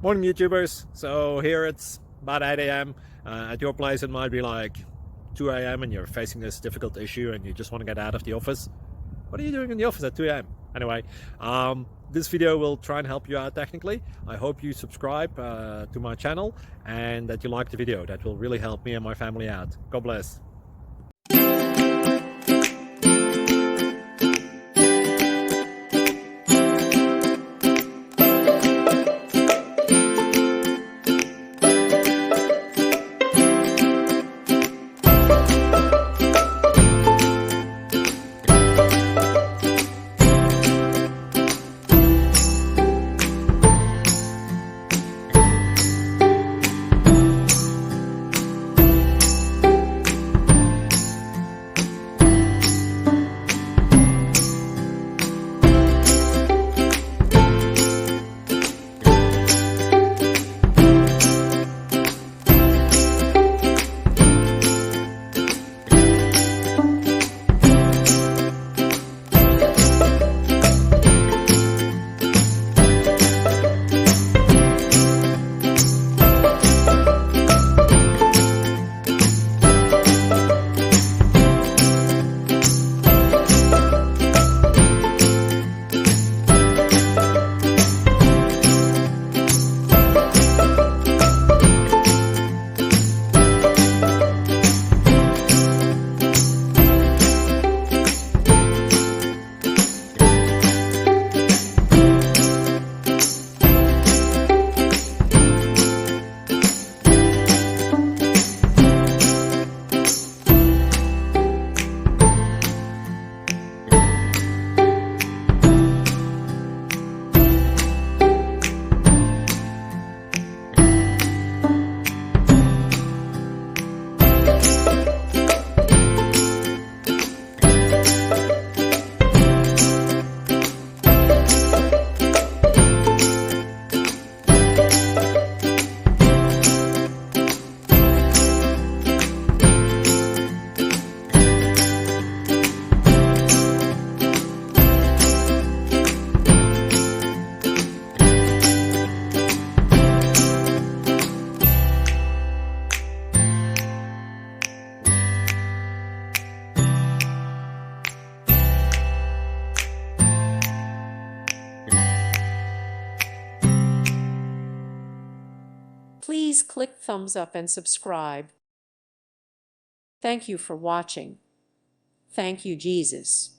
Morning YouTubers. So here it's about 8 a.m. At your place it might be like 2 a.m. and you're facing this difficult issue and you just want to get out of the office. What are you doing in the office at 2 a.m.? Anyway, this video will try and help you out technically. I hope you subscribe to my channel and that you like the video. That will really help me and my family out. God bless. Please click thumbs up and subscribe. Thank you for watching. Thank you, Jesus.